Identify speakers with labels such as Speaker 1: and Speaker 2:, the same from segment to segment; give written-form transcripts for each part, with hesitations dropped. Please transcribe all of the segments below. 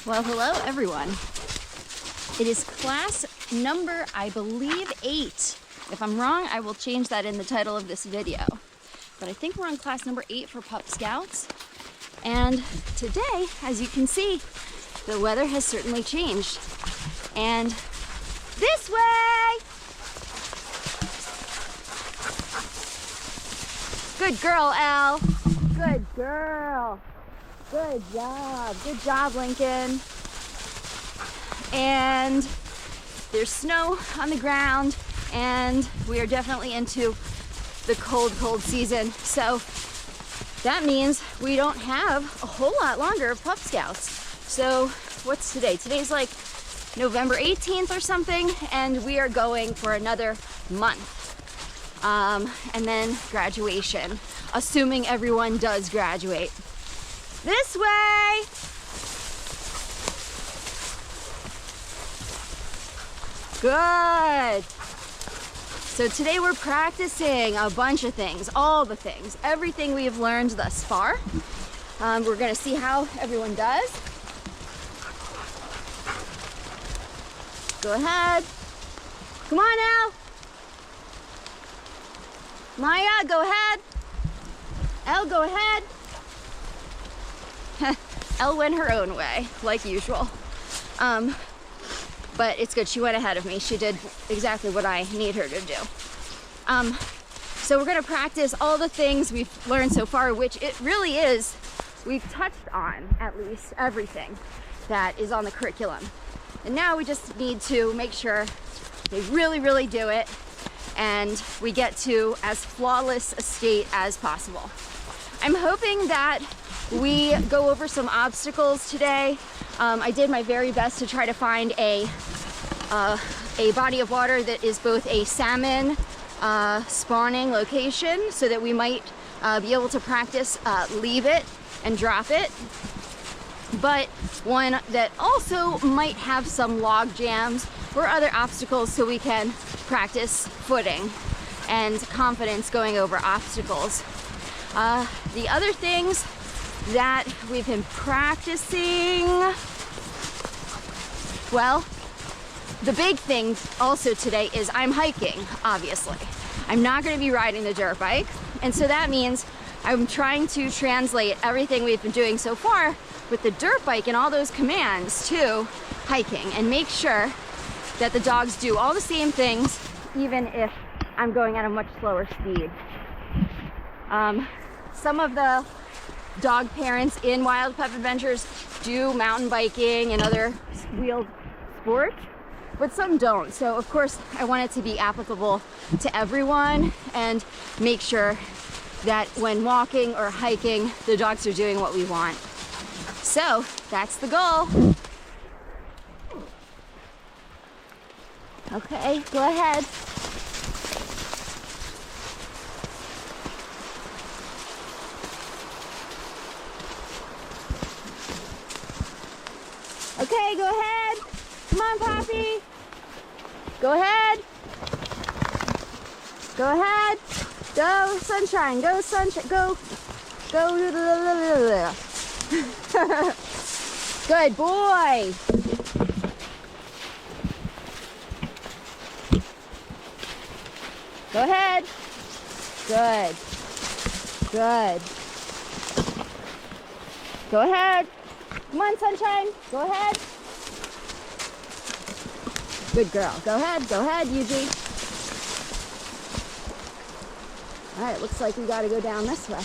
Speaker 1: Well, hello everyone. It is class number, I believe, 8. If I'm wrong, I will change that in the title of this video. But I think we're on class number 8 for Pup Scouts. And today, as you can see, the weather has certainly changed. And this way! Good girl, Elle. Good girl. Good job. Good job, Lincoln. And there's snow on the ground, and we are definitely into the cold season. So that means we don't have a whole lot longer of Pup Scouts. So what's today? Today's like November 18th or something, and we are going for another month. And then graduation, assuming everyone does graduate. This way! Good! So today we're practicing a bunch of things, all the things, everything we have learned thus far. We're gonna see how everyone does. Go ahead. Come on now. Maya, go ahead. Elle, go ahead. Elle went her own way, like usual. But it's good, she went ahead of me. She did exactly what I need her to do. So we're gonna practice all the things we've learned so far, which it really is, we've touched on at least everything that is on the curriculum. And now we just need to make sure they really do it and we get to as flawless a state as possible. I'm hoping that we go over some obstacles today. I did my very best to try to find a body of water that is both a salmon spawning location so that we might be able to practice leave it and drop it, but one that also might have some log jams or other obstacles so we can practice footing and confidence going over obstacles. The other things that we've been practicing, well, the big thing also today is I'm hiking, obviously. I'm not going to be riding the dirt bike, and so that means I'm trying to translate everything we've been doing so far with the dirt bike and all those commands to hiking and make sure that the dogs do all the same things even if I'm going at a much slower speed. Some of the dog parents in Wild Pup Adventures do mountain biking and other wheeled sports, but some don't. So of course I want it to be applicable to everyone and make sure that when walking or hiking, the dogs are doing what we want. So that's the goal. Okay, go ahead. Okay, go ahead. Come on, Poppy. Go ahead. Go ahead. Go, sunshine. Go, sunshine. Go. Go. Good boy. Go ahead. Good. Good. Go ahead. Come on, sunshine. Go ahead. Good girl. Go ahead. Go ahead, Yuji. All right, looks like we got to go down this way.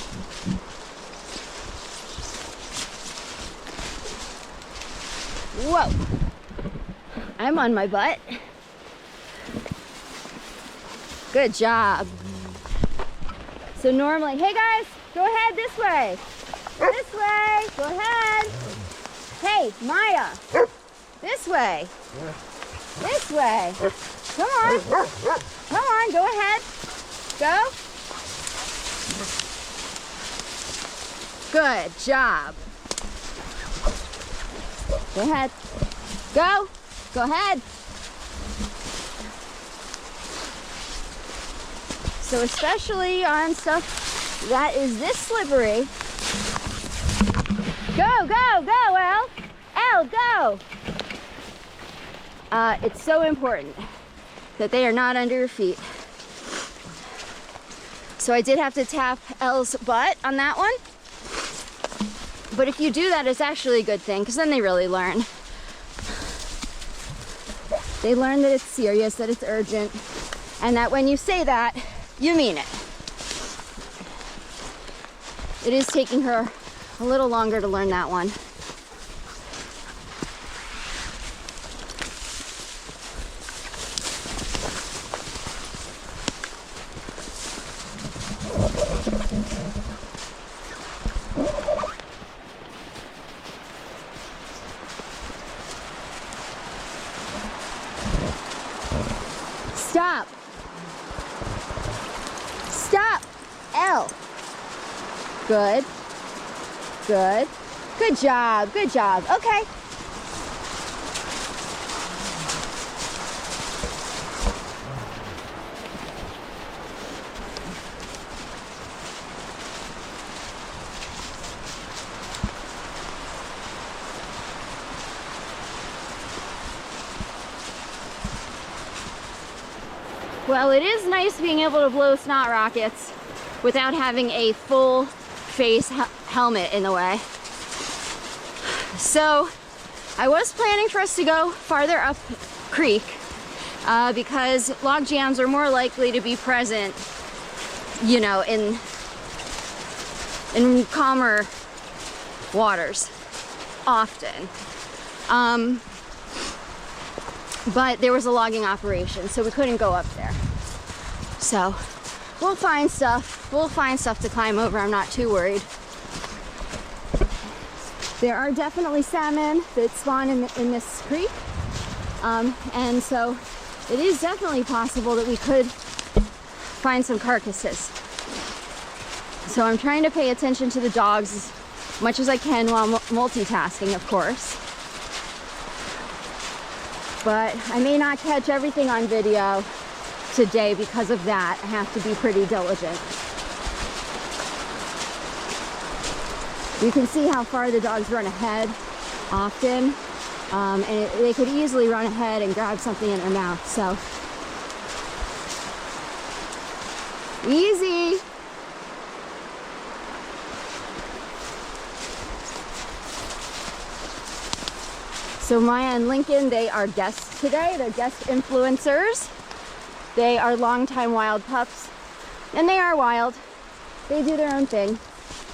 Speaker 1: Whoa. I'm on my butt. Good job. So normally, hey guys, go ahead this way. This way. Go ahead. Hey, Maya. This way. This way. Come on. Come on, go ahead. Go. Good job. Go ahead. Go. Go ahead. So especially on stuff that is this slippery. Go, go, go, Elle. Elle, go. So, it's so important that they are not under your feet. So I did have to tap Elle's butt on that one. But if you do that, it's actually a good thing, because then they really learn. They learn that it's serious, that it's urgent, and that when you say that, you mean it. It is taking her a little longer to learn that one. Stop. Stop. Elle. Good. Good. Good job. Good job. Okay. Well, it is nice being able to blow snot rockets without having a full face helmet in the way. So I was planning for us to go farther up creek because log jams are more likely to be present, you know, in calmer waters often. But there was a logging operation, so we couldn't go up there. So we'll find stuff. We'll find stuff to climb over. I'm not too worried. There are definitely salmon that spawn in this creek. And so it is definitely possible that we could find some carcasses. So I'm trying to pay attention to the dogs as much as I can while multitasking, of course. But I may not catch everything on video today because of that. I have to be pretty diligent. You can see how far the dogs run ahead often, and they could easily run ahead and grab something in their mouth. So easy. So Maya and Lincoln, they are guests today. They're guest influencers. They are longtime wild pups, and they are wild. They do their own thing,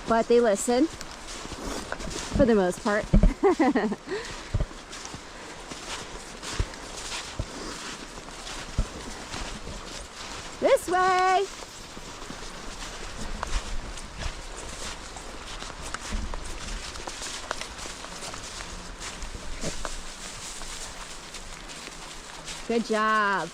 Speaker 1: but they listen for the most part. This way. Good job.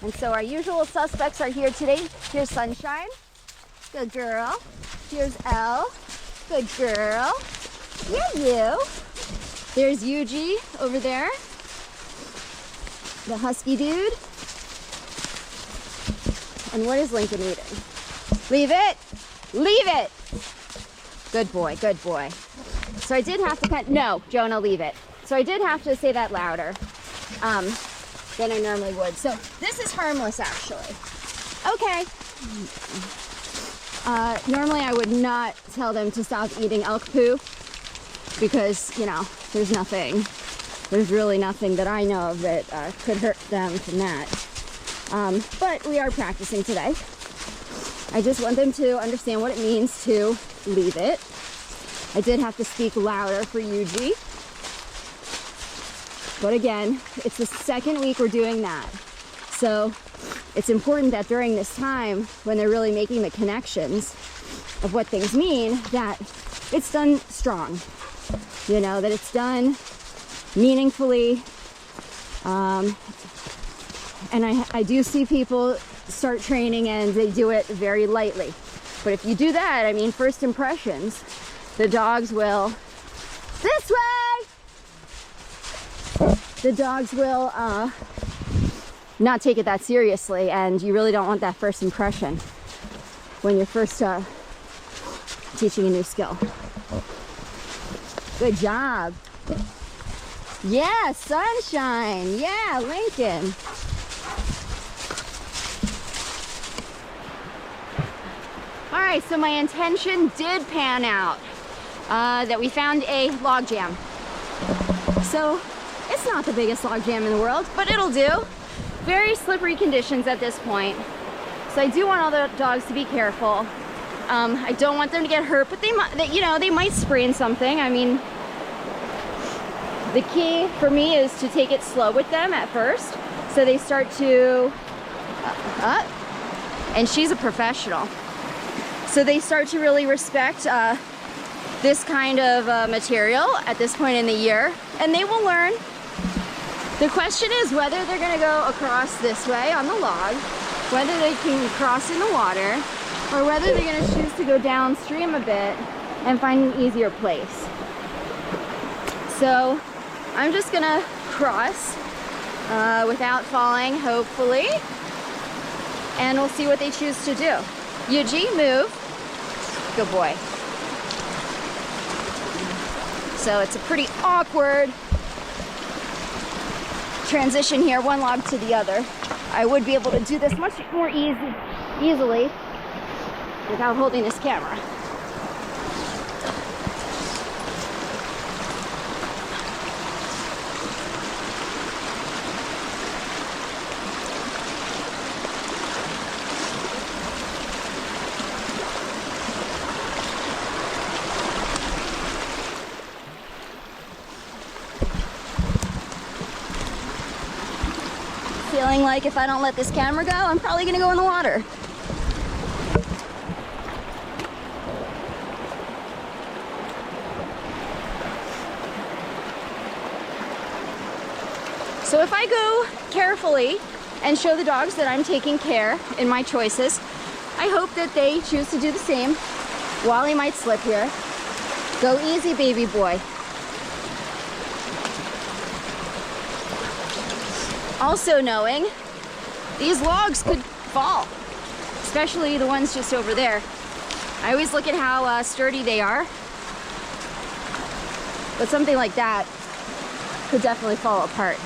Speaker 1: And so our usual suspects are here today. Here's Sunshine. Good girl. Here's Elle. Good girl. Yeah, you. There's Yuji over there. The husky dude. And what is Lincoln eating? Leave it. Leave it. Good boy. Good boy. So I did have to cut. No, Jonah, leave it. So I did have to say that louder than I normally would. So this is harmless, actually. Okay. Normally I would not tell them to stop eating elk poo because, you know, there's really nothing that I know of that could hurt them from that. But we are practicing today. I just want them to understand what it means to leave it. I did have to speak louder for Yuji. But again, it's the second week we're doing that. So it's important that during this time, when they're really making the connections of what things mean, that it's done strong. You know, that it's done meaningfully. And I do see people start training and they do it very lightly. But if you do that, I mean, first impressions, the dogs will, this way! The dogs will not take it that seriously, and you really don't want that first impression when you're first teaching a new skill. Good job. Yeah, Sunshine. Yeah, Lincoln. All right, so my intention did pan out, that we found a log jam. So it's not the biggest log jam in the world, but it'll do. Very slippery conditions at this point. So I do want all the dogs to be careful. I don't want them to get hurt, but they might sprain something. I mean, the key for me is to take it slow with them at first, so they start to, and she's a professional. So they start to really respect this kind of material at this point in the year, and they will learn. The question is whether they're gonna go across this way on the log, whether they can cross in the water, or whether they're gonna choose to go downstream a bit and find an easier place. So I'm just gonna cross without falling, hopefully, and we'll see what they choose to do. Yuji, move. Good boy. So it's a pretty awkward transition here, one log to the other. I would be able to do this much more easily without holding this camera. Feeling like if I don't let this camera go, I'm probably gonna go in the water. So if I go carefully and show the dogs that I'm taking care in my choices, I hope that they choose to do the same. Wally might slip here. Go easy, baby boy. Also knowing these logs could fall, especially the ones just over there. I always look at how sturdy they are, but something like that could definitely fall apart.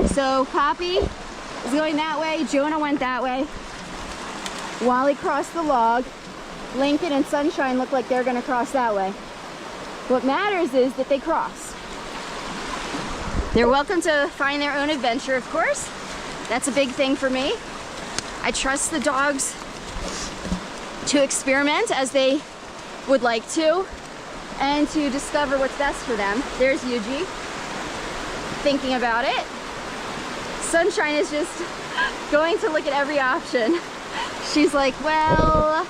Speaker 1: So Poppy is going that way, Jonah went that way, Wally crossed the log, Lincoln and Sunshine look like they're gonna cross that way. What matters is that they cross. They're welcome to find their own adventure, of course. That's a big thing for me. I trust the dogs to experiment as they would like to and to discover what's best for them. There's Yuji thinking about it. Sunshine is just going to look at every option. She's like, well,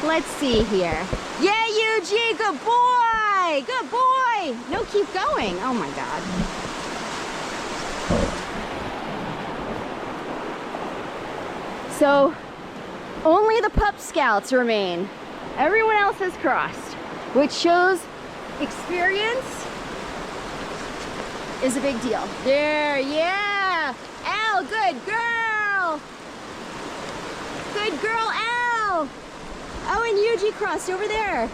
Speaker 1: let's see here. Yeah, Yuji, good boy, good boy. No, keep going. Oh my God. So only the PupScouts remain. Everyone else has crossed, which shows experience is a big deal. There, yeah. Al, good girl. Good girl, Al. Oh, and Yuji crossed over there.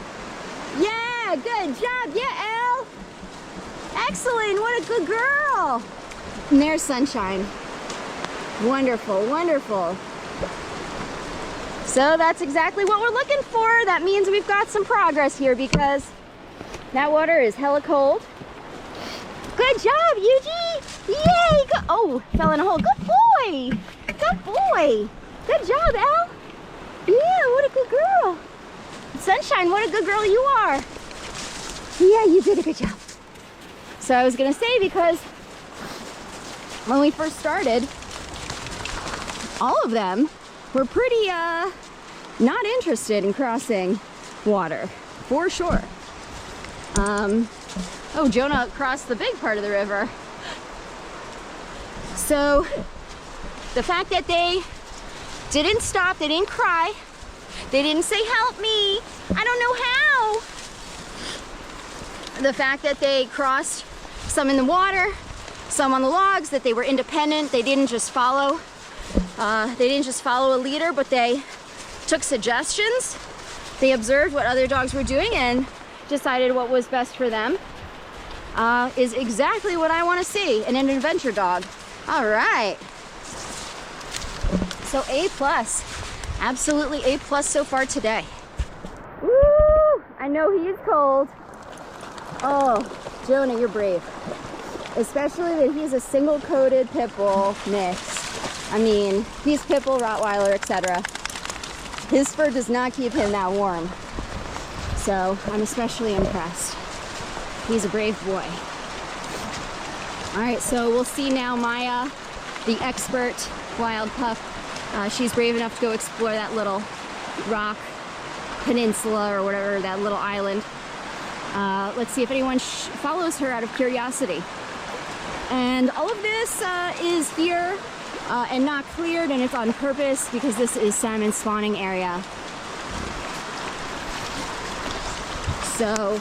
Speaker 1: Yeah, good job. Yeah, Al. Excellent, what a good girl. And there's Sunshine. Wonderful, wonderful. So that's exactly what we're looking for. That means we've got some progress here because that water is hella cold. Good job, Yuji. Yay, go. Oh, fell in a hole. Good boy. Good boy. Good job, Al. Yeah, what a good girl. Sunshine, what a good girl you are. Yeah, you did a good job. So I was gonna say, because when we first started, all of them were pretty not interested in crossing water, for sure. Oh, Jonah crossed the big part of the river. So the fact that they didn't stop, they didn't cry, they didn't say, help me, I don't know how. The fact that they crossed some in the water, some on the logs that they were independent. They didn't just follow a leader, but they took suggestions. They observed what other dogs were doing and decided what was best for them. Is exactly what I want to see in an adventure dog. All right. So A+, absolutely A+ so far today. Woo! I know he is cold. Oh, Jonah, you're brave. Especially that he's a single-coated pit bull mix. I mean, he's pit bull, Rottweiler, etc. His fur does not keep him that warm. So I'm especially impressed. He's a brave boy. All right, so we'll see now Maya, the expert wild pup. She's brave enough to go explore that little rock peninsula or whatever, that little island. Let's see if anyone follows her out of curiosity. And all of this is here and not cleared, and it's on purpose because this is salmon spawning area. So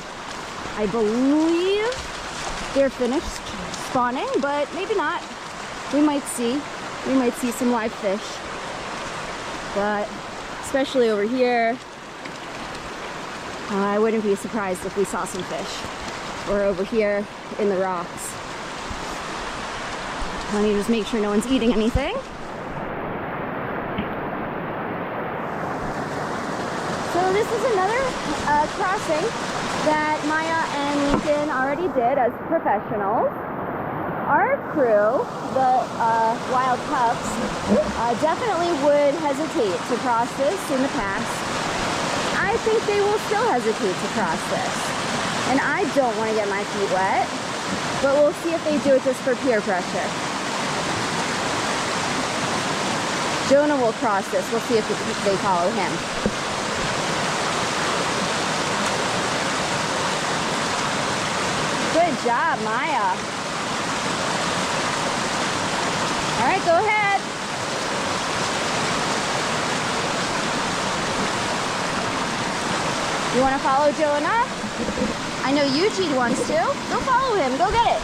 Speaker 1: I believe they're finished spawning, but maybe not. We might see some live fish. But especially over here, I wouldn't be surprised if we saw some fish. Or over here in the rocks. Let me just make sure no one's eating anything. So this is another crossing that Maya and Lincoln already did as professionals. Our crew, the wild pups, definitely would hesitate to cross this in the past. I think they will still hesitate to cross this. And I don't want to get my feet wet, but we'll see if they do it just for peer pressure. Jonah will cross this. We'll see if they follow him. Good job, Maya. All right, go ahead. You want to follow Jonah? I know Eugene wants to. Go follow him. Go get it.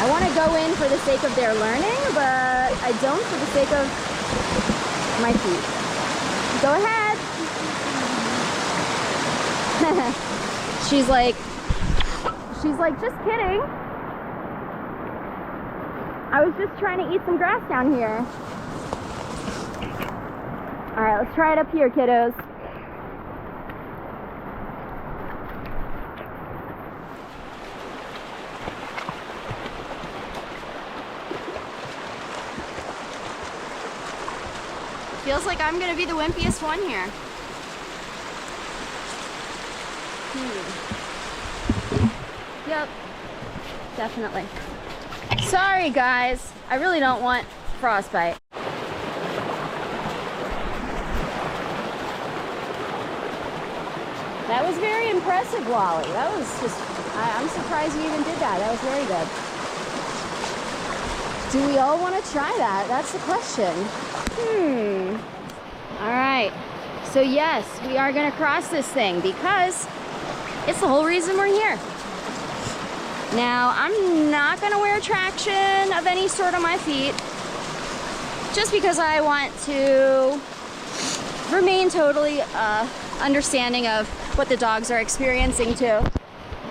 Speaker 1: I want to go in for the sake of their learning, but I don't for the sake of my feet. Go ahead. She's like, just kidding. I was just trying to eat some grass down here. All right, let's try it up here, kiddos. Feels like I'm gonna be the wimpiest one here. Yep, definitely. Sorry guys, I really don't want frostbite. That was very impressive, Wally. That was just, I'm surprised you even did that. That was very good. Do we all want to try that? That's the question. All right. So yes, we are going to cross this thing because it's the whole reason we're here. Now, I'm not going to wear traction of any sort on my feet just because I want to remain totally understanding of what the dogs are experiencing too.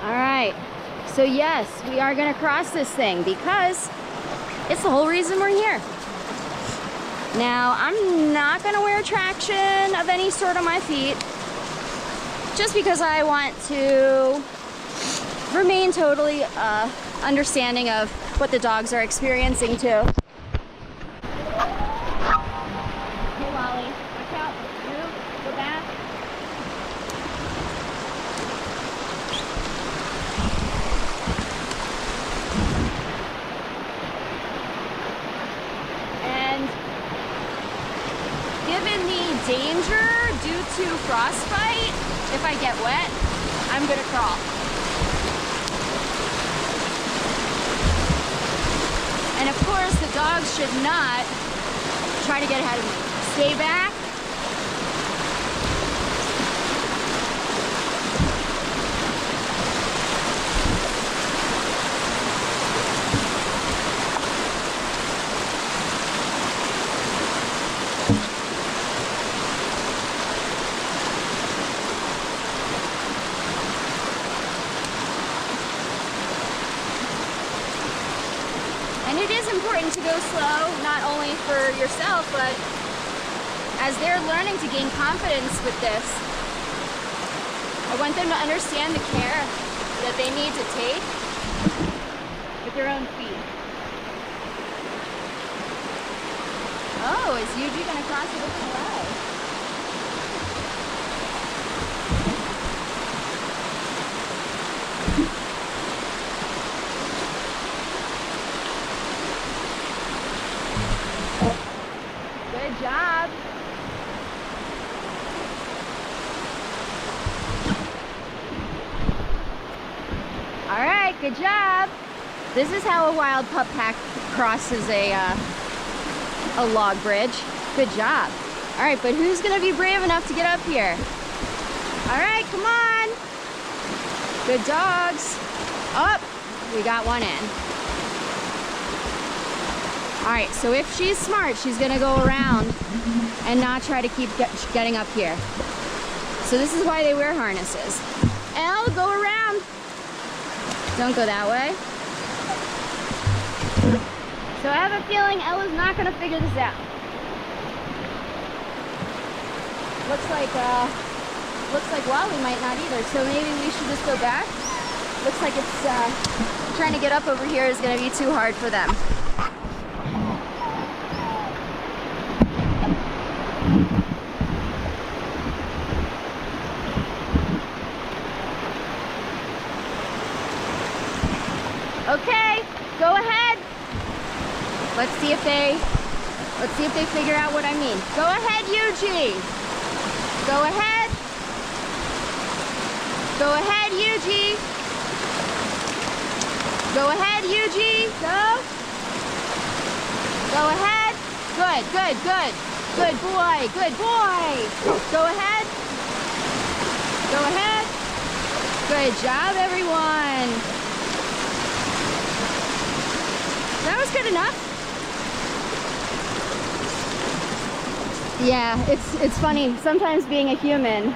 Speaker 1: All right. So yes, we are going to cross this thing because it's the whole reason we're here. Now, I'm not going to wear traction of any sort on my feet just because I want to remain totally understanding of what the dogs are experiencing too. Hey, Wally, watch out. Move, go back. And given the danger due to frostbite, if I get wet, I'm gonna crawl. And of course, the dogs should not try to get ahead of me. Stay back. it is important to go slow, not only for yourself, but as they're learning to gain confidence with this, I want them to understand the care that they need to take with their own feet. Oh, is Yuji gonna cross a different way? Good job. All right, good job. This is how a wild pup pack crosses a log bridge. Good job. All right, but who's gonna be brave enough to get up here? All right, come on. Good dogs. Up, we got one in. All right, so if she's smart, she's gonna go around and not try to keep getting up here. So this is why they wear harnesses. Elle, go around. Don't go that way. So I have a feeling Ella's not gonna figure this out. Looks like Wally might not either. So maybe we should just go back. Looks like it's trying to get up over here is gonna be too hard for them. Okay, go ahead. Let's see if they figure out what I mean. Go ahead, Yuji. Go ahead. Go ahead, Yuji. Go ahead, Yuji. Go. Go ahead. Good, good, good. Good boy, good boy. Go ahead. Go ahead. Good job, everyone. That was good enough. Yeah, it's funny. Sometimes being a human,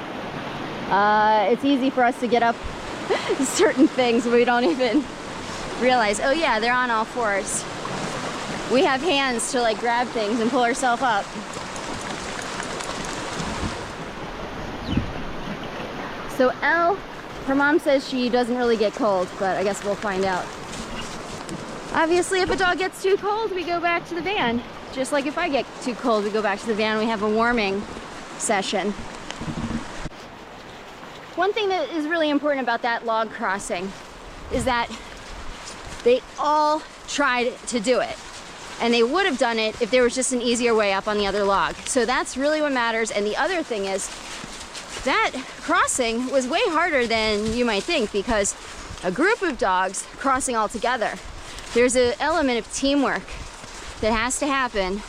Speaker 1: it's easy for us to get up certain things we don't even realize. Oh yeah, they're on all fours. We have hands to like grab things and pull ourselves up. So Elle, her mom says she doesn't really get cold, but I guess we'll find out. Obviously, if a dog gets too cold, we go back to the van. Just like if I get too cold, we go back to the van. We have a warming session. One thing that is really important about that log crossing is that they all tried to do it. And they would have done it if there was just an easier way up on the other log. So that's really what matters. And the other thing is that crossing was way harder than you might think because a group of dogs crossing all together. There's an element of teamwork that has to happen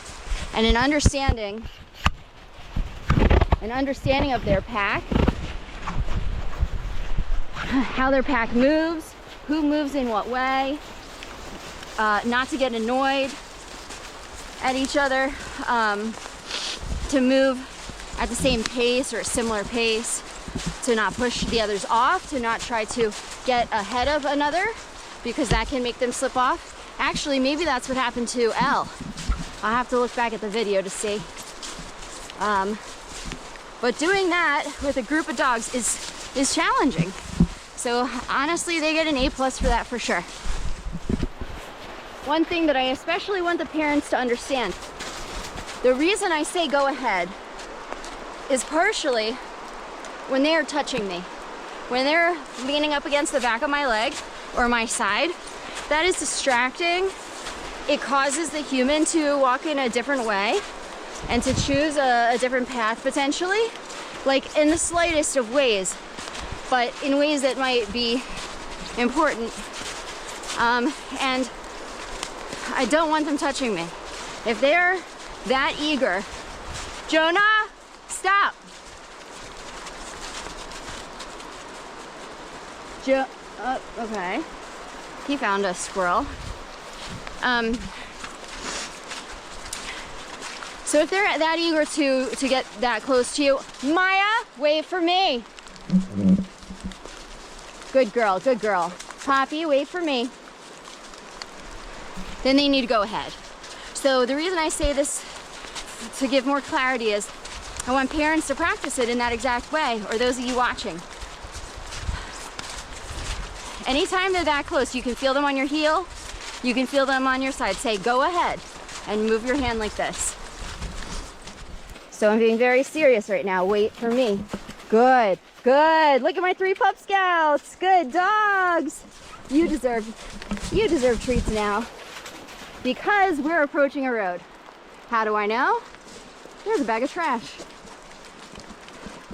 Speaker 1: and an understanding of their pack, how their pack moves, who moves in what way, not to get annoyed at each other, to move at the same pace or a similar pace, to not push the others off, to not try to get ahead of another, because that can make them slip off. Actually, maybe that's what happened to Elle. I'll have to look back at the video to see. But doing that with a group of dogs is challenging. So honestly, they get an A+ for that for sure. One thing that I especially want the parents to understand, the reason I say go ahead is partially when they are touching me. When they're leaning up against the back of my leg or my side, that is distracting. It causes the human to walk in a different way and to choose a different path potentially, like in the slightest of ways, but in ways that might be important. And I don't want them touching me. If they're that eager, Jonah, stop. Okay. He found a squirrel. So if they're that eager to get that close to you, Maya, wait for me. Good girl, good girl. Poppy, wait for me. then they need to go ahead. So the reason I say this to give more clarity is I want parents to practice it in that exact way, or those of you watching. Anytime they're that close, you can feel them on your heel, you can feel them on your side. Say, go ahead, and move your hand like this. So I'm being very serious right now. Wait for me. Good, good. Look at my 3 Pup Scouts. Good dogs. You deserve treats now because we're approaching a road. How do I know? There's a bag of trash.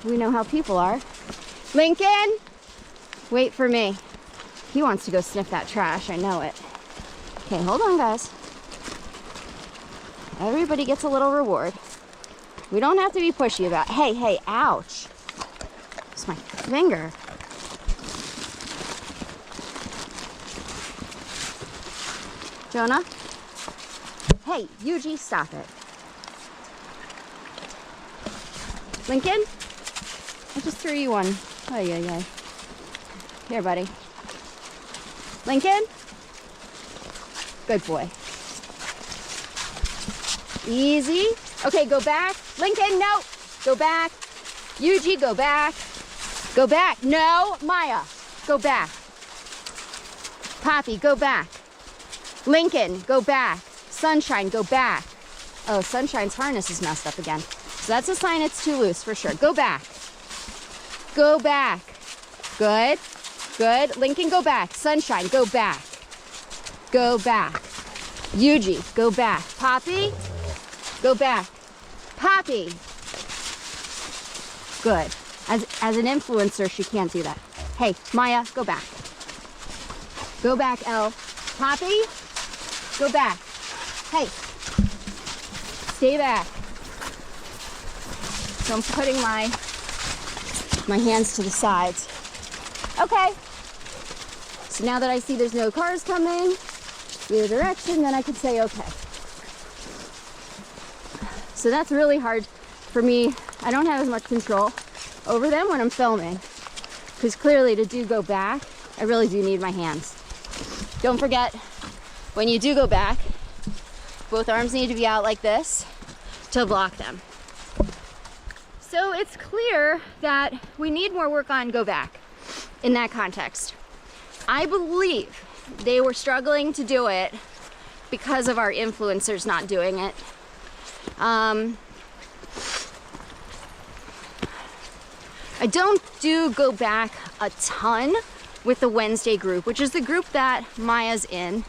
Speaker 1: We know how people are. Lincoln, wait for me. He wants to go sniff that trash, I know it. Okay, hold on, guys. Everybody gets a little reward. We don't have to be pushy about it. Hey, hey, ouch. It's my finger. Jonah? Hey, Yuji, stop it. Lincoln? I just threw you one. Ay, ay, ay. Here, buddy. Lincoln? Good boy. Easy. Okay, go back. Lincoln, no. Go back. Yuji, go back. Go back. No. Maya, go back. Poppy, go back. Lincoln, go back. Sunshine, go back. Oh, Sunshine's harness is messed up again. So that's a sign it's too loose for sure. Go back. Go back. Good. Good. Lincoln, go back. Sunshine, go back. Go back. Yuji, go back. Poppy, go back. Poppy. Good. As an influencer, she can't do that. Hey, Maya, go back. Go back, Elle. Poppy, go back. Hey, stay back. So I'm putting my hands to the sides. Okay. So now that I see there's no cars coming either direction, then I can say okay. So that's really hard for me. I don't have as much control over them when I'm filming, because clearly to do go back, I really do need my hands. Don't forget, when you do go back, both arms need to be out like this to block them. So it's clear that we need more work on go back in that context. I believe they were struggling to do it because of our influencers not doing it. I don't do go back a ton with the Wednesday group, which is the group that Maya's in.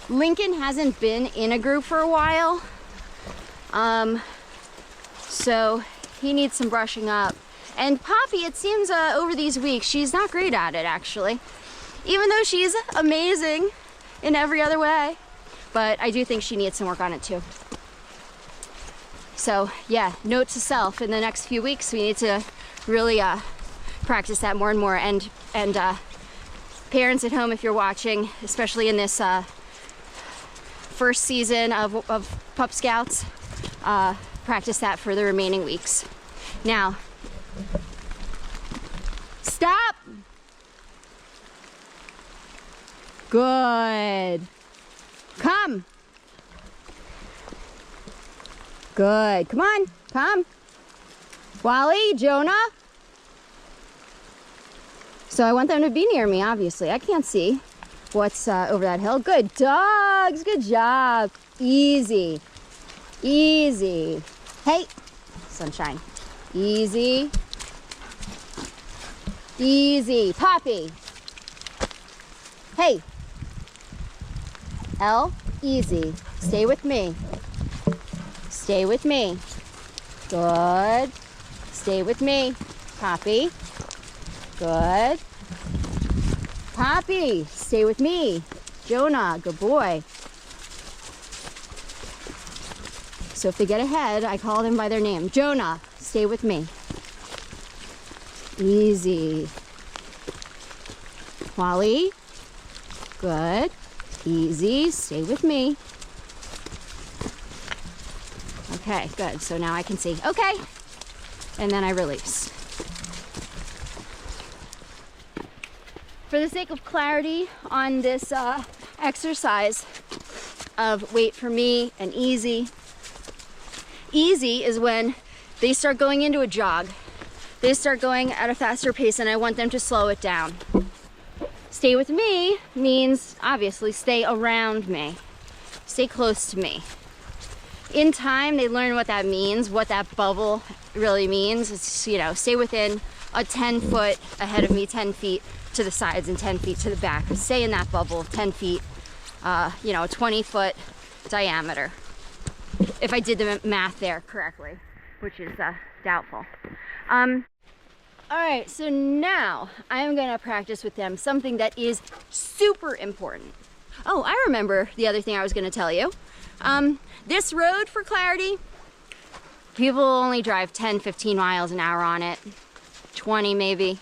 Speaker 1: Lincoln hasn't been in a group for a while, so he needs some brushing up. And Poppy, it seems over these weeks, she's not great at it actually, even though she's amazing in every other way. But I do think she needs some work on it too. So yeah, note to self, in the next few weeks we need to really practice that more and more. And parents at home, if you're watching, especially in this first season of Pup Scouts, practice that for the remaining weeks. Now, stop. Good. Come. Good. Come on. Come. Wally, Jonah. So I want them to be near me, obviously. I can't see what's over that hill. Good dogs. Good job. Easy. Easy. Hey, Sunshine. Easy. Easy. Poppy. Hey. Elle, easy. Stay with me. Stay with me. Good. Stay with me. Poppy. Good. Poppy, stay with me. Jonah, good boy. So if they get ahead, I call them by their name. Jonah, stay with me. Easy. Wally, good. Easy, stay with me. Okay, good. So now I can see. Okay. And then I release. For the sake of clarity on this exercise, of wait for me and easy. Easy is when they start going into a jog. They start going at a faster pace and I want them to slow it down. Stay with me means obviously stay around me. Stay close to me. In time, they learn what that means, what that bubble really means. It's, you know, stay within a 10 foot ahead of me, 10 feet to the sides and 10 feet to the back. Stay in that bubble, 10 feet, you know, 20 foot diameter. If I did the math there correctly, which is doubtful. All right, so now I'm gonna practice with them something that is super important. Oh, I remember the other thing I was gonna tell you. This road, for clarity, people only drive 10, 15 miles an hour on it. 20 maybe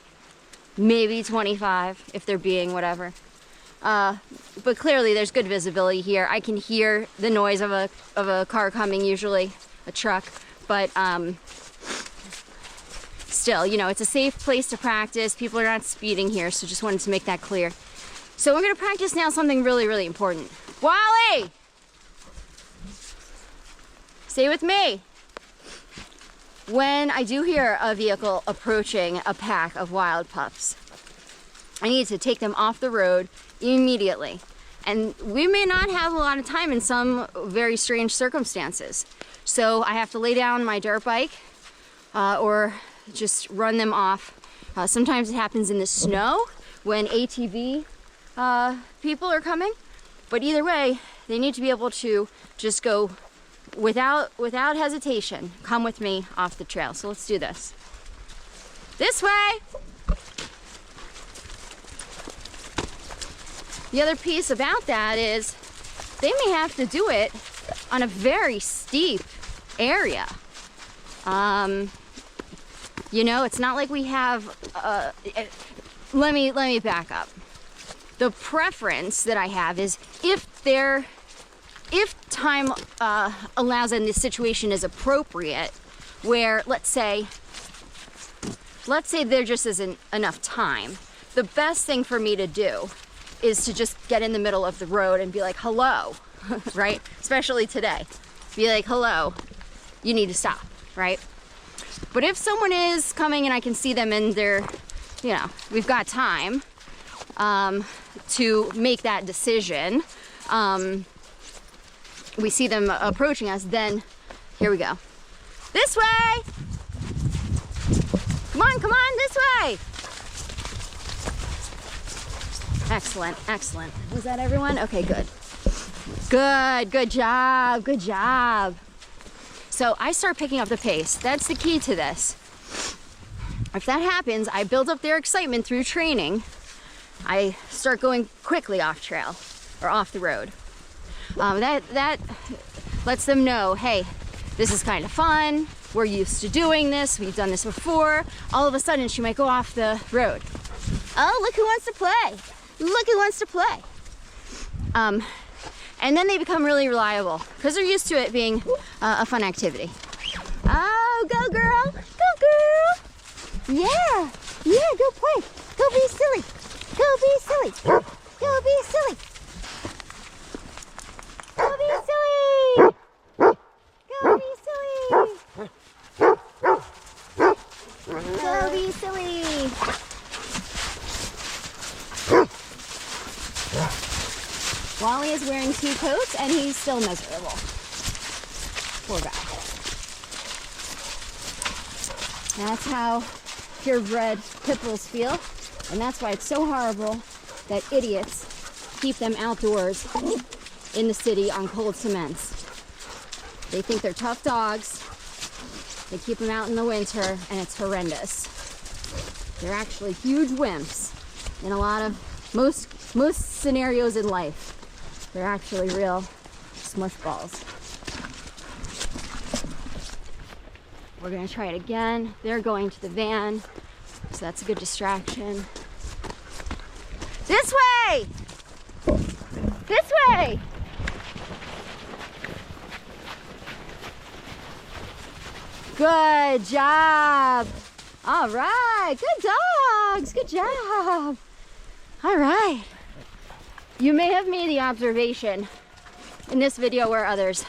Speaker 1: 25 if they're being whatever. But clearly there's good visibility here. I can hear the noise of a car coming, usually a truck, but still, you know, it's a safe place to practice. People are not speeding here, so just wanted to make that clear. So we're gonna practice now something really, really important. Wally! Stay with me. When I do hear a vehicle approaching a pack of wild pups, I need to take them off the road immediately. And we may not have a lot of time in some very strange circumstances. So I have to lay down my dirt bike or just run them off. Sometimes it happens in the snow when ATV people are coming. But either way, they need to be able to just go without hesitation. Come with me off the trail. So let's do this. This way. The other piece about that is they may have to do it on a very steep area. You know, it's not like we have, let me back up. The preference that I have is if time allows and the situation is appropriate, where let's say there just isn't enough time, the best thing for me to do is to just get in the middle of the road and be like, hello, right? Especially today. Be like, hello, you need to stop, right? But if someone is coming and I can see them and they're, you know, we've got time to make that decision, we see them approaching us, then here we go. This way! Come on, this way! Excellent, excellent. Was that everyone? Okay, good. Good job. So I start picking up the pace. That's the key to this. If that happens, I build up their excitement through training. I start going quickly off trail or off the road. That lets them know, hey, this is kind of fun. We're used to doing this. We've done this before. All of a sudden, she might go off the road. Oh, look who wants to play. Look who wants to play. And then they become really reliable because they're used to it being a fun activity. Oh, go girl, go girl. Yeah, go play. Go be silly. Go be silly. Go be silly. Go be silly. Go be silly. Go be silly. Wally is wearing 2 coats and he's still miserable. Poor guy. That's how purebred pit bulls feel, and that's why it's so horrible that idiots keep them outdoors in the city on cold cements. They think they're tough dogs. They keep them out in the winter, and it's horrendous. They're actually huge wimps in a lot of most scenarios in life. They're actually real smush balls. We're gonna try it again. They're going to the van, so that's a good distraction. This way! This way! Good job! All right, good dogs, good job. All right. You may have made the observation in this video or others.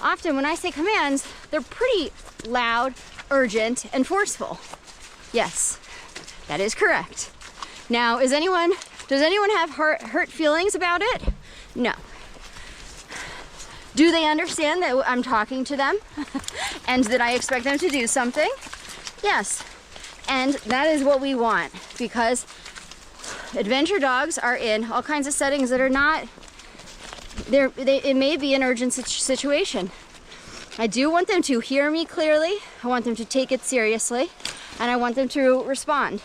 Speaker 1: Often when I say commands, they're pretty loud, urgent, and forceful. Yes, that is correct. Now, does anyone have hurt feelings about it? No. Do they understand that I'm talking to them and that I expect them to do something? Yes. And that is what we want, because adventure dogs are in all kinds of settings that are not, it may be an urgent situation. I do want them to hear me clearly, I want them to take it seriously, and I want them to respond.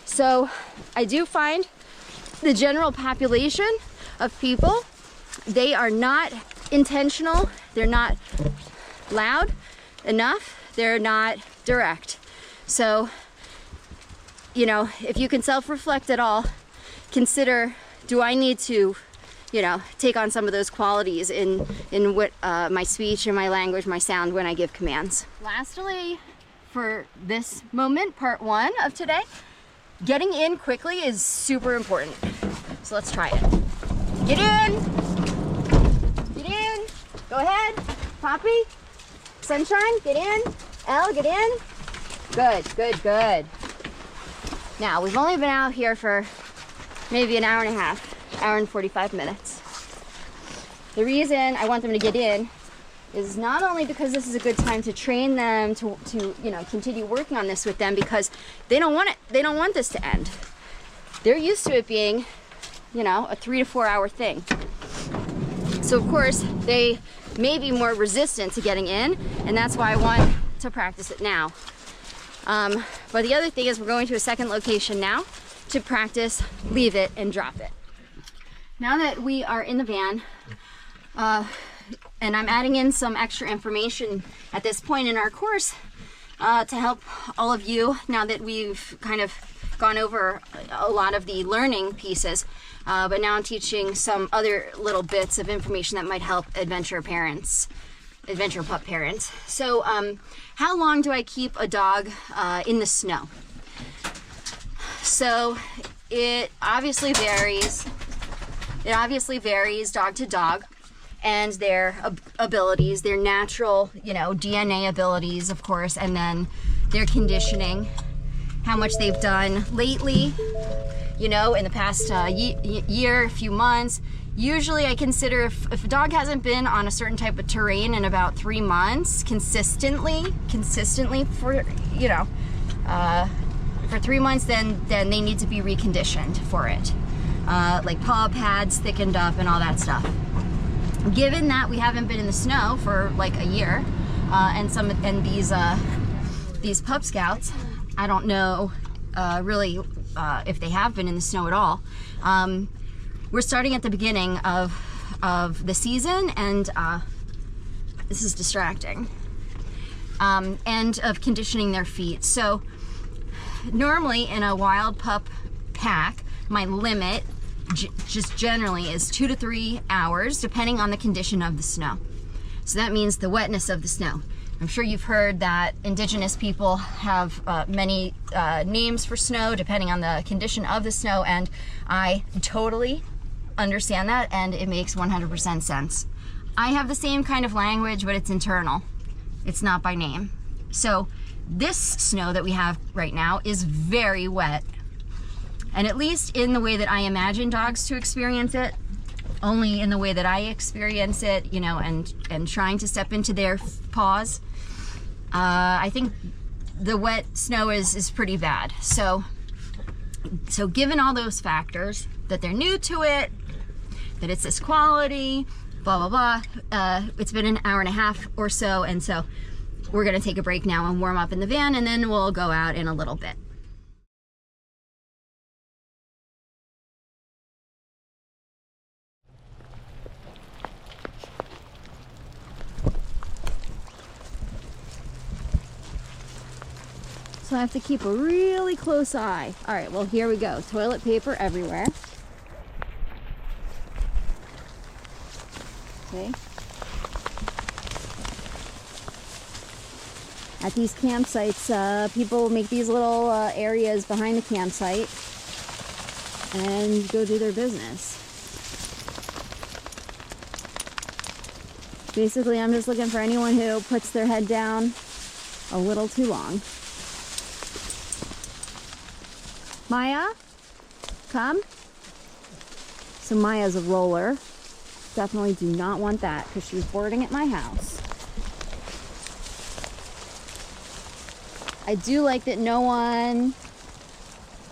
Speaker 1: So I do find the general population of people, they are not intentional, they're not loud enough, they're not direct. So, you know, if you can self-reflect at all, consider, do I need to, you know, take on some of those qualities in what my speech and my language, my sound when I give commands. Lastly, for this moment, part 1 of today, getting in quickly is super important. So let's try it. Get in! Get in! Go ahead! Poppy! Sunshine, get in! Elle, get in! Good, good, good. Now, we've only been out here for maybe an hour and a half, hour and 45 minutes. The reason I want them to get in is not only because this is a good time to train them to you know, continue working on this with them, because they don't want this to end. They're used to it being, you know, a 3 to 4 hour thing. So of course they may be more resistant to getting in, and that's why I want to practice it now. But the other thing is we're going to a second location now to practice leave it and drop it. Now that we are in the van, and I'm adding in some extra information at this point in our course to help all of you, now that we've kind of gone over a lot of the learning pieces, but now I'm teaching some other little bits of information that might help adventure pup parents. So how long do I keep a dog in the snow? So it obviously varies. It obviously varies dog to dog, and their abilities, their natural, you know, DNA abilities, of course, and then their conditioning, how much they've done lately, you know, in the past year, few months. Usually I consider if a dog hasn't been on a certain type of terrain in about 3 months consistently for, you know, for 3 months, then they need to be reconditioned for it. Like paw pads thickened up and all that stuff. Given that we haven't been in the snow for like a year, and these PupScouts, I don't know really if they have been in the snow at all. We're starting at the beginning of the season, and this is distracting, and of conditioning their feet. So normally in a wild pup pack, my limit just generally is 2 to 3 hours, depending on the condition of the snow. So that means the wetness of the snow. I'm sure you've heard that indigenous people have many names for snow depending on the condition of the snow, and I totally understand that, and it makes 100% sense. I have the same kind of language, but it's internal. It's not by name. So this snow that we have right now is very wet, and at least in the way that I imagine dogs to experience it, only in the way that I experience it, you know, and trying to step into their paws, I think the wet snow is pretty bad. So given all those factors, that they're new to it, that it's this quality, blah, blah, blah, it's been an hour and a half or so, and so we're gonna take a break now and warm up in the van, and then we'll go out in a little bit. So I have to keep a really close eye. All right, well, here we go. Toilet paper everywhere. Okay. At these campsites, people make these little areas behind the campsite and go do their business. Basically, I'm just looking for anyone who puts their head down a little too long. Maya, come. So Maya's a roller. Definitely do not want that because she's boarding at my house. I do like that no one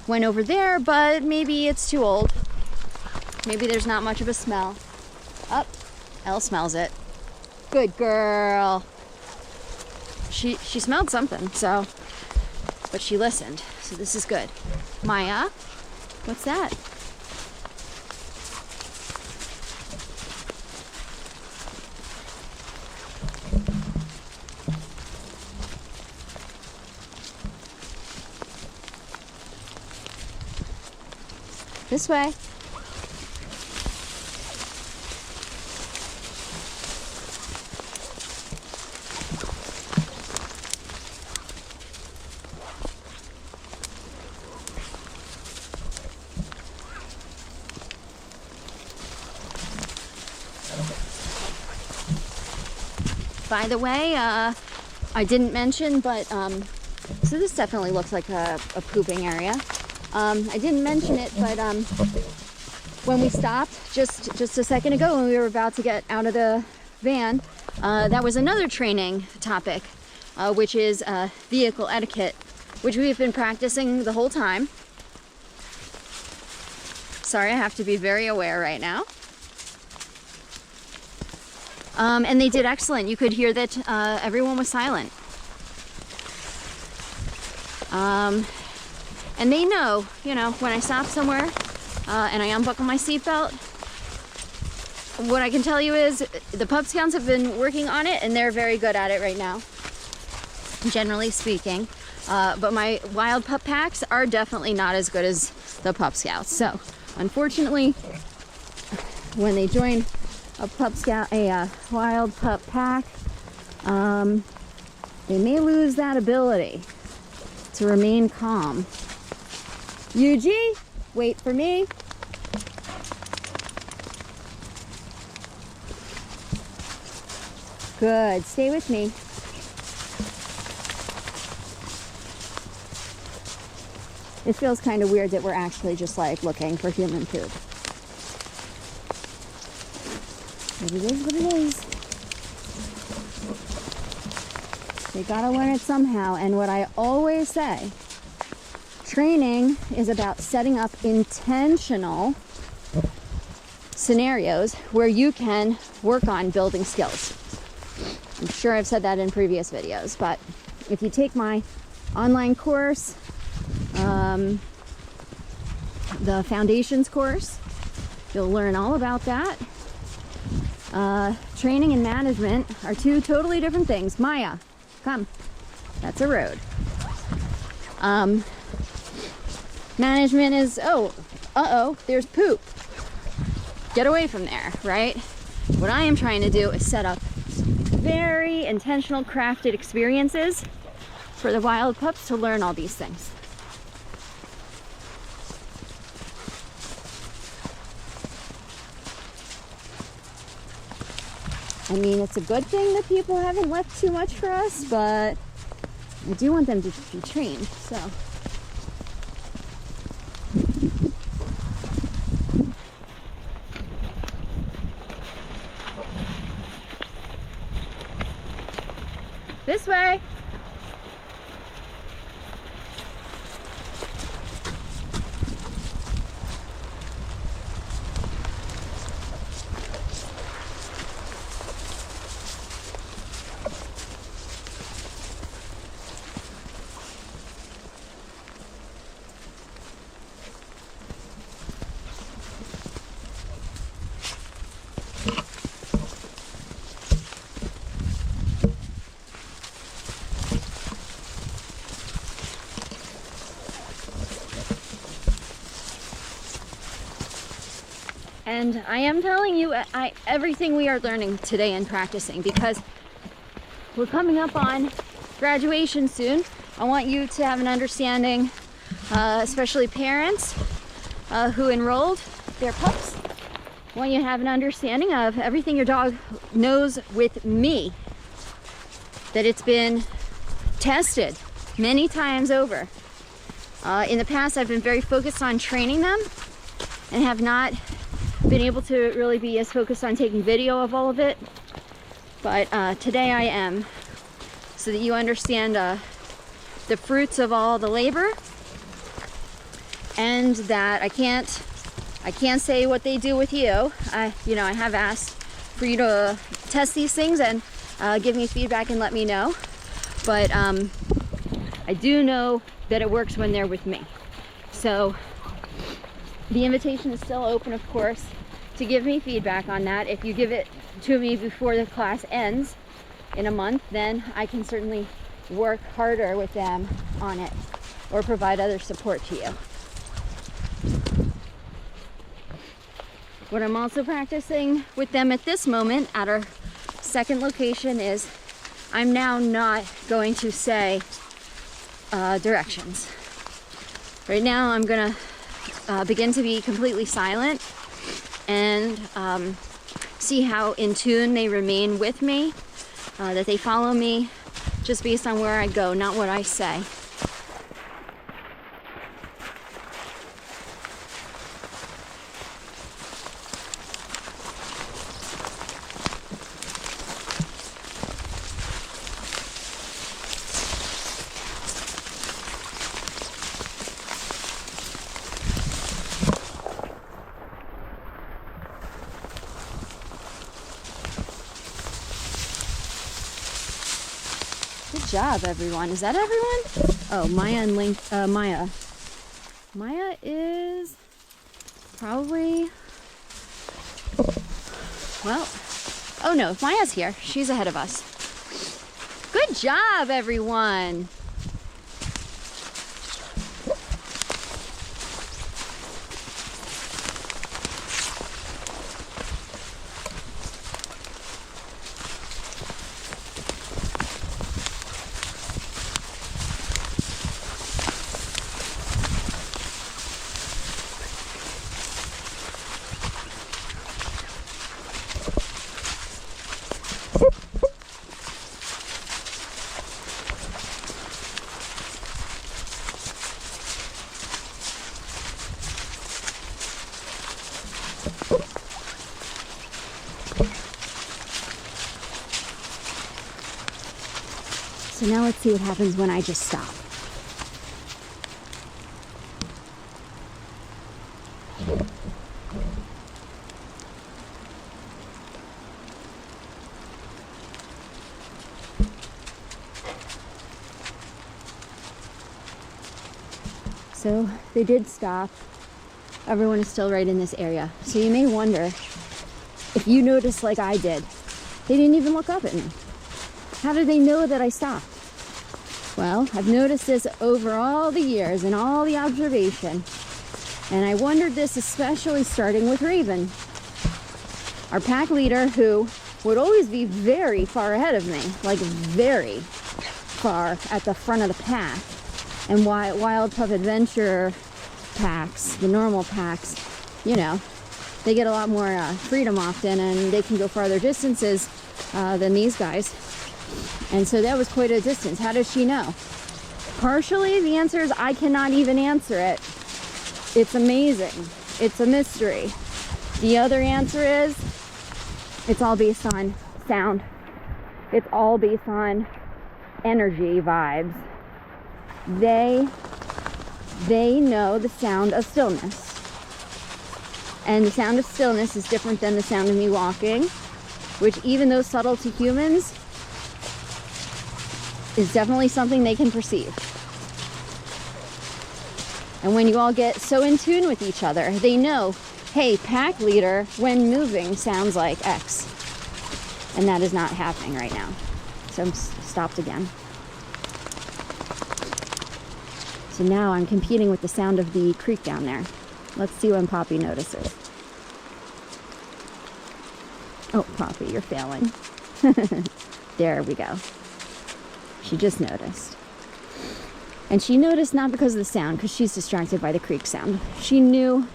Speaker 1: went over there, but maybe it's too old. Maybe there's not much of a smell. Oh, Elle smells it. Good girl. She smelled something, so, but she listened, so this is good. Maya, what's that? This way. By the way, I didn't mention, but so this definitely looks like a pooping area. I didn't mention it, but when we stopped just a second ago, when we were about to get out of the van, that was another training topic, which is vehicle etiquette, which we've been practicing the whole time. Sorry, I have to be very aware right now. And they did excellent. You could hear that everyone was silent. And they know, you know, when I stop somewhere and I unbuckle my seatbelt, what I can tell you is the PupScouts have been working on it and they're very good at it right now, generally speaking. But my wild pup packs are definitely not as good as the PupScouts. So, unfortunately, when they join a wild pup pack, they may lose that ability to remain calm. Yuji, wait for me. Good, stay with me. It feels kind of weird that we're actually just like looking for human poop. But it is what it is. They gotta learn it somehow. And what I always say, training is about setting up intentional scenarios where you can work on building skills. I'm sure I've said that in previous videos, but if you take my online course, the foundations course, you'll learn all about that. Training and management are two totally different things. Maya, come. That's a road. Management is, there's poop. Get away from there, right? What I am trying to do is set up very intentional, crafted experiences for the wild pups to learn all these things. I mean, it's a good thing that people haven't left too much for us, but I do want them to be trained, so. This way. And I am telling you everything we are learning today and practicing, because we're coming up on graduation soon. I want you to have an understanding, especially parents who enrolled their pups I want you to have an understanding of everything your dog knows with me, that it's been tested many times over. In the past, I've been very focused on training them and have not been able to really be as focused on taking video of all of it. But today I am, so that you understand the fruits of all the labor, and that I can't say what they do with you. I have asked for you to test these things and give me feedback and let me know. But I do know that it works when they're with me. So the invitation is still open, of course, to give me feedback on that. If you give it to me before the class ends in a month, then I can certainly work harder with them on it or provide other support to you. What I'm also practicing with them at this moment at our second location is I'm now not going to say directions. Right now I'm gonna begin to be completely silent and see how in tune they remain with me, that they follow me just based on where I go, not what I say. Good job, everyone. Is that everyone? Oh, Maya and Link. Maya. Maya is probably. Well, oh no, Maya's here. She's ahead of us. Good job, everyone. So now let's see what happens when I just stop. So they did stop. Everyone is still right in this area. So you may wonder if you noticed like I did. They didn't even look up at me. How did they know that I stopped? Well, I've noticed this over all the years and all the observation. And I wondered this especially starting with Raven, our pack leader, who would always be very far ahead of me, like very far at the front of the pack. And Wild Pup Adventure packs, the normal packs, you know, they get a lot more freedom often, and they can go farther distances than these guys. And so that was quite a distance. How does she know? Partially, the answer is I cannot even answer it. It's amazing. It's a mystery. The other answer is it's all based on sound. It's all based on energy, vibes. They know the sound of stillness. And the sound of stillness is different than the sound of me walking, which, even though subtle to humans, is definitely something they can perceive. And when you all get so in tune with each other, they know, hey, pack leader, when moving, sounds like X. And that is not happening right now. So I'm stopped again. So now I'm competing with the sound of the creek down there. Let's see when Poppy notices. Oh, Poppy, you're failing. There we go. She just noticed. And she noticed not because of the sound, because she's distracted by the creek sound. She knew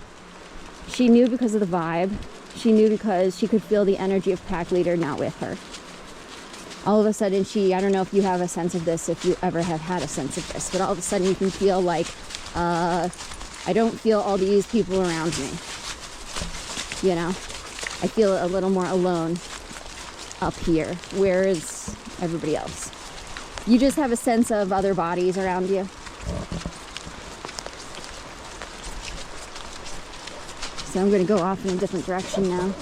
Speaker 1: because of the vibe. She knew because she could feel the energy of pack leader not with her. All of a sudden I don't know if you have a sense of this, if you ever have had a sense of this, but all of a sudden you can feel like, I don't feel all these people around me. You know, I feel a little more alone up here. Where is everybody else? You just have a sense of other bodies around you. So I'm going to go off in a different direction now.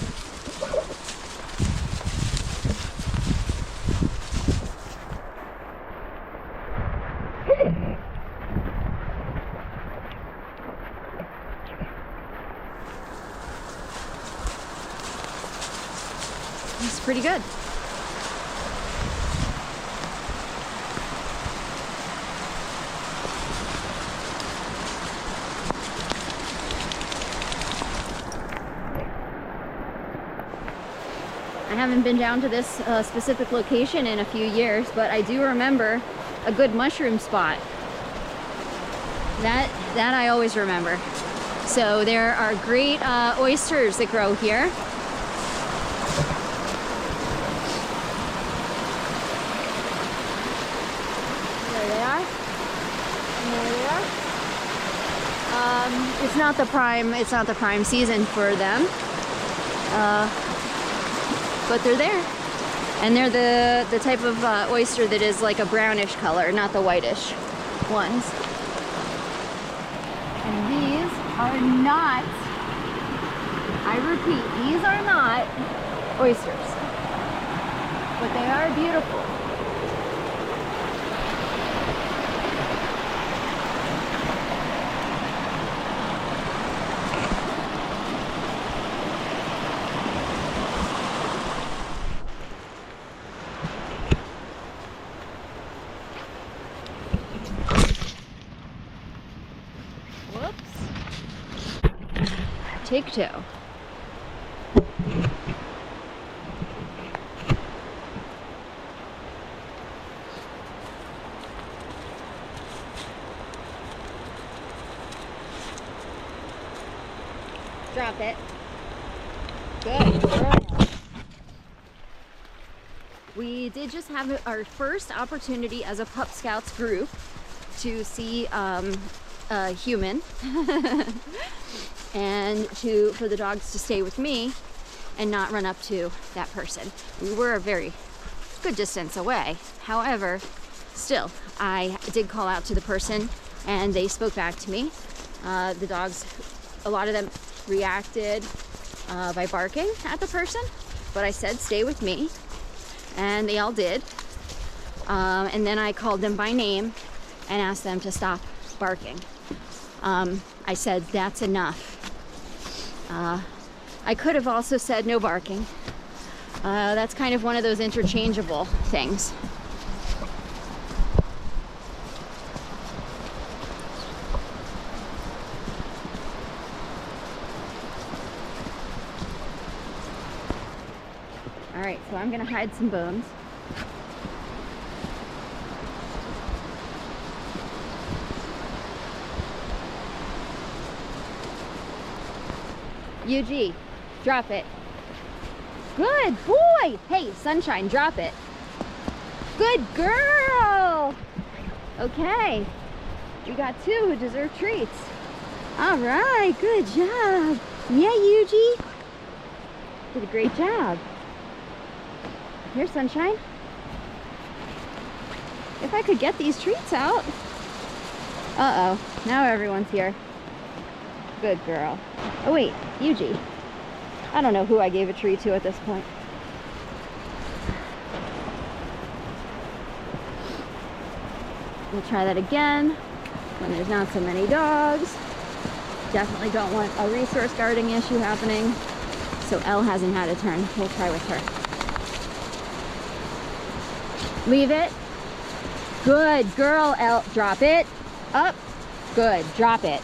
Speaker 1: It's pretty good. I haven't been down to this specific location in a few years, but I do remember a good mushroom spot. That I always remember. So there are great oysters that grow here. There they are. And there they are. It's not the prime season for them. But they're there. And they're the type of oyster that is like a brownish color, not the whitish ones. And these are not, I repeat, these are not oysters. But they are beautiful. Take two. Drop it. Good girl. We did just have our first opportunity as a Pup Scouts group to see a human. And for the dogs to stay with me and not run up to that person. We were a very good distance away. However, still, I did call out to the person and they spoke back to me. The dogs, a lot of them reacted by barking at the person, but I said, stay with me. And they all did. And then I called them by name and asked them to stop barking. I said, that's enough. I could have also said no barking. That's kind of one of those interchangeable things. All right, so I'm gonna hide some bones. UG, drop it. Good boy. Hey, Sunshine, drop it. Good girl. Okay, we got two who deserve treats. All right, good job. Yeah, Yuji. Did a great job. Here, Sunshine. If I could get these treats out. Uh-oh, now everyone's here. Good girl. Oh wait, Yuji. I don't know who I gave a treat to at this point. We'll try that again when there's not so many dogs. Definitely don't want a resource guarding issue happening. So Elle hasn't had a turn. We'll try with her. Leave it. Good girl, Elle. Drop it. Up. Good. Drop it.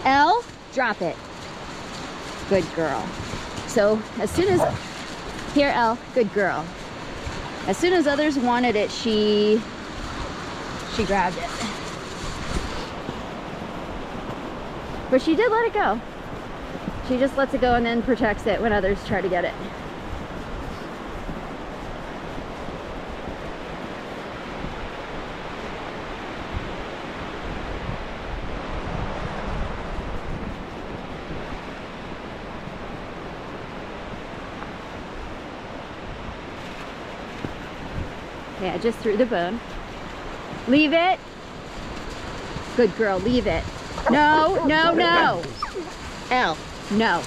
Speaker 1: Elle, drop it. Good girl. So as soon as, here Elle, good girl. As soon as others wanted it, she grabbed it. But she did let it go. She just lets it go and then protects it when others try to get it. Yeah, just threw the bone. Leave it. Good girl, leave it. No, no, no. L, no.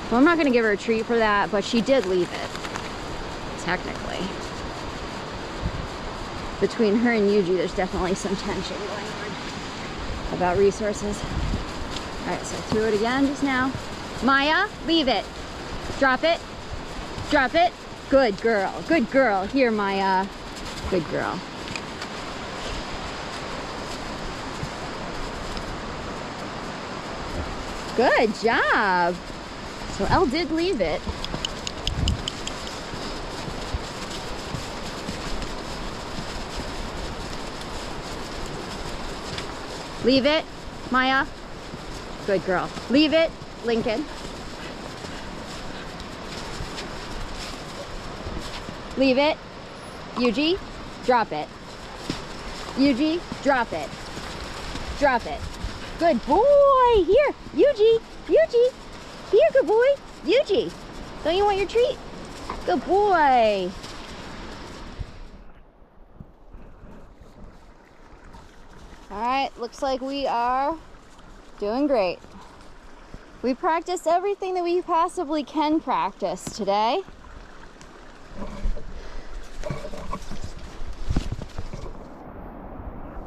Speaker 1: Well, I'm not gonna give her a treat for that, but she did leave it, technically. Between her and Yuji, there's definitely some tension going on about resources. All right, so I threw it again just now. Maya, leave it. Drop it. Drop it. Good girl. Good girl. Here, Maya. Good girl. Good job. So Elle did leave it. Leave it, Maya. Good girl. Leave it, Lincoln. Leave it. Yuji, drop it. Yuji, drop it. Drop it. Good boy. Here, Yuji. Yuji. Here, good boy. Yuji. Don't you want your treat? Good boy. All right, looks like we are doing great. We practiced everything that we possibly can practice today.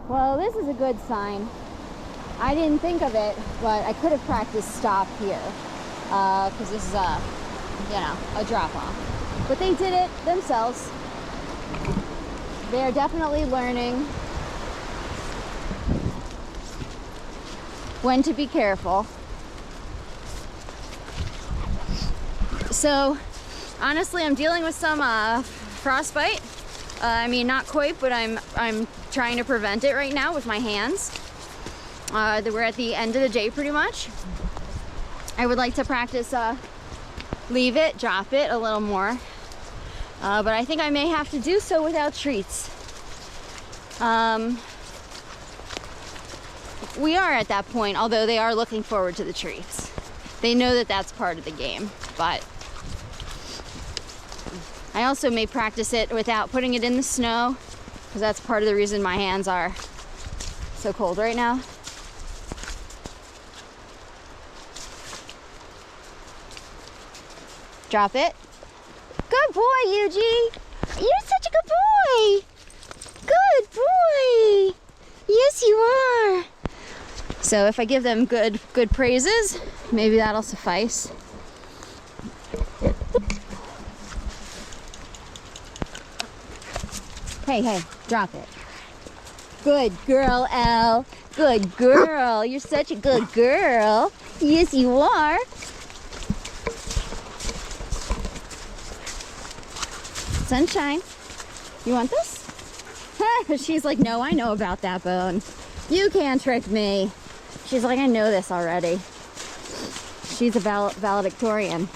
Speaker 1: Well, this is a good sign. I didn't think of it, but I could have practiced stop here because this is a drop off. But they did it themselves. They're definitely learning when to be careful. So, honestly, I'm dealing with some frostbite. I mean, not quite, but I'm trying to prevent it right now with my hands. We're at the end of the day pretty much. I would like to practice leave it, drop it a little more. But I think I may have to do so without treats. We are at that point, although they are looking forward to the treats. They know that that's part of the game, but I also may practice it without putting it in the snow, because that's part of the reason my hands are so cold right now. Drop it. Good boy, Yuji. You're such a good boy. Good boy. Yes, you are. So if I give them good praises, maybe that'll suffice. Hey, drop it. Good girl, Elle. Good girl. You're such a good girl. Yes, you are. Sunshine. You want this? She's like, no, I know about that bone. You can't trick me. She's like, I know this already. She's a valedictorian.